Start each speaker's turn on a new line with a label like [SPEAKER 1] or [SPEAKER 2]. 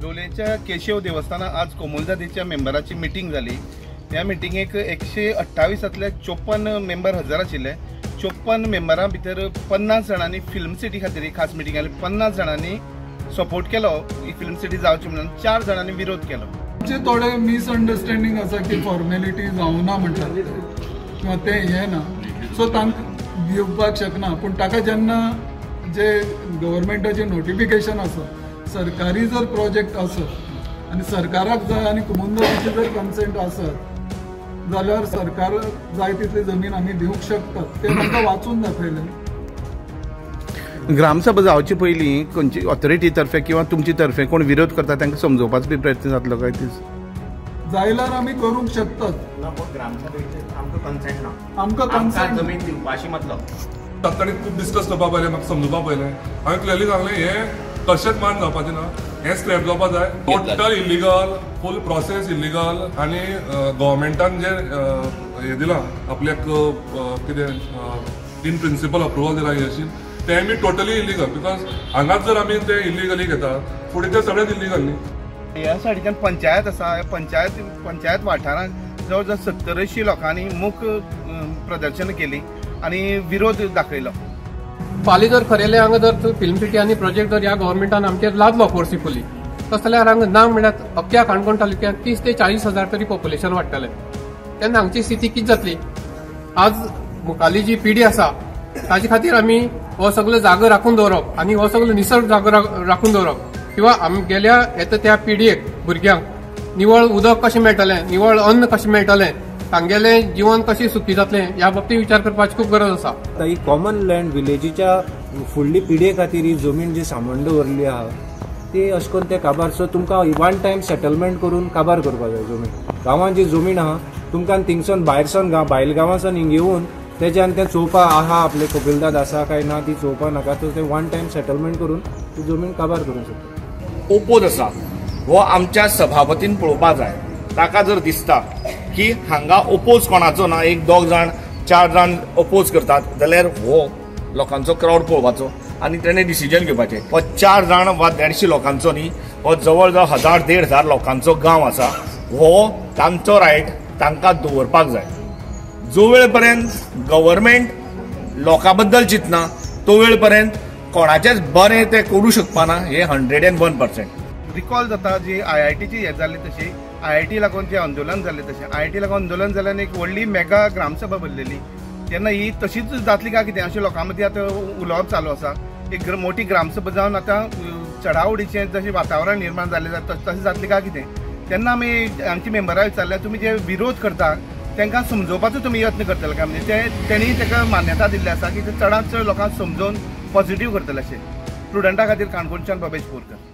[SPEAKER 1] लोलयेच्या केशव देवस्थानात आज कोमुलजातीच्या मेंबराची मिटींग जाली। ह्या मिटींगेक 128तले 54 मेंबर हजर आशिल्ले। 54 मेंबरां भितर 50 जाणांनी फिल्म सिटी खातीर खास मिटींग जाली। 50 जाणांनी सपोर्ट केलो ही फिल्म सिटी जावची म्हणून, 4 जाणांनी विरोध केलो।
[SPEAKER 2] थोडे मिसअंडरस्टँडिंग आसा की फॉर्मेलिटी जावना म्हणटात किंवा ते हे ना, सो तांकां येवपाक शकना। पूण ताका जेन्ना जे गव्हर्मेंटाचे नोटिफिकेशन आसा, सरकारी जर प्रोजेक्ट आसत आनी सरकाराक जाय आनी कोमुलजातीची जर कन्सेंट आसत जाल्यार सरकार जाय तितली जमीन आमी दिवंक शकतात। ते तांकां वाचून दाखयलें।
[SPEAKER 1] ग्रामसभा जावचे पयलीं खंयची ऑथॉरिटी तर्फे किंवा तुमचे तर्फे कोण विरोध करता तांकां समजोवपाचो बी प्रयत्न जातलो काय?
[SPEAKER 2] जायल्यार आमी करूंक शकतात। आमकां कन्सेंट
[SPEAKER 3] जमीन दिवपाची मतलब
[SPEAKER 4] तांणी खूब डिस्कस करपा पयलें, म्हाका समजोवपा पयलें। हांवें क्लियरली सांगलें हें तशेंच मान जावपाचें ना, हें स्क्रॅप जावपा जाय। टोटल इलिगल, फूल प्रोसेस इलिगल आनी गव्हर्मेंटान जे हें दिलां आपल्याक कितें इन प्रिंसिपल अप्रुवल दिला ही तें बी टोटली इलिगल। बिकॉज हांगाच जर आमी ते इलिगली घेतात फुडें ते सगळेंच इलिगल न्ही।
[SPEAKER 1] ह्या सायडीच्यान पंचायत आसा, पंचायत वाठारांत जवळ जवळ 70 लोकांनी मूक प्रदर्शन केली आनी विरोध दाखयलो।
[SPEAKER 5] फाल्यां जर खरेले हांगा जर फिल्म सिटी आनी प्रोजेक्ट जर ह्या गव्हर्मेंटान आमचेर लादलो फोर्सिफुली, तस जाल्यार हांगा ना म्हणल्यार अख्ख्या काणकोण तालुक्यांत 30 ते 40 हजार तरी पॉप्युलेशन वाडटलें। तेन्ना हांगची स्थिती कितें जातली? आज मुखाल्ली जी पिढी आसा ताचे खातीर आमी हो सगळो जागो राखून दवरप आनी हो सगळो निसर्ग जागो राखून दवरप किंवा आमगेल्या येता त्या पिढयेक भुरग्यांक निवळ उदक कशें मेळटलें, निवळ अन्न कशें मेळटलें, तांगेलें जीवन कशें सुखी जातलें ह्या बाबतींत विचार करपाची खूब गरज आसा।
[SPEAKER 6] ही कॉमन लँड विलेजीच्या फुडली पिढये खातीर ही जमीन जी सांबाळून दवरली आहा ती अशें करून ते काबार, सो तुमकां वन टायम सेटलमेंट करून काबार करपाक जाय जमीन। गांवांत जी जमीन आहा तुमकां थिंगसून भायरसून भायल गांवांसून हिंग येवन तेच्यान तें चोवपा आहा आपले कबीलदाद आसा काय ना ती चोवपा नाका, तर ते वन टायम सेटलमेंट करून ती जमीन काबार करूंक शकता।
[SPEAKER 3] ओपोज आसा हो आमच्या सभापतीन पळोवपा जाय। ताका जर दिसता की हांगा ओपोज कोणाचो ना, 1-2 जाण 4 जाण ओपोज करतात, जाल्यार हो लोकांचो क्राउड पळोवपाचो आनी तेणे डिसिजन घेवपाचें। हो 4 जाण वा 150 लोकांचो न्ही, हो जवळ जवळ 1000-1500 लोकांचो गांव आसा। हो तांचो रायट तांकां दवरपाक जाय। जो वेळ पर्यंत गव्हर्मेंट लोकां बद्दल चिंतना तो वेळ पर्यंत कोणाचेच बरें ते करूं शकपाना, हे 101%।
[SPEAKER 1] रिकॉल जाता जी IITची हे जाल्ली तशी, IIT लागून जे आंदोलन जाल्लें तशें, IIT लागून आंदोलन जाल्यान एक व्हडली मेगा ग्रामसभा भरलेली। तेन्ना ही तशीच जातली काय कितें अशें लोकां मदीं आतां उलोवप चालू आसा। एक मोठी ग्रामसभा जावन आतां चडावडीचें जशें वातावरण निर्माण जाल्लें तशें जातलें काय कितें? तेन्ना आमी आमची मेंबरां विचारल्यार तुमी जे विरोध करता तांकां समजोवपाचो तुमी यत्न करतले काय? म्हणजे तेणी ताका मान्यता दिल्ली आसा की चडांत चड लोकांक समजोवन पॉझिटिव्ह करतले अशें। स्टुडंटा खातीर काणकोणच्यान भवेश बोरकर।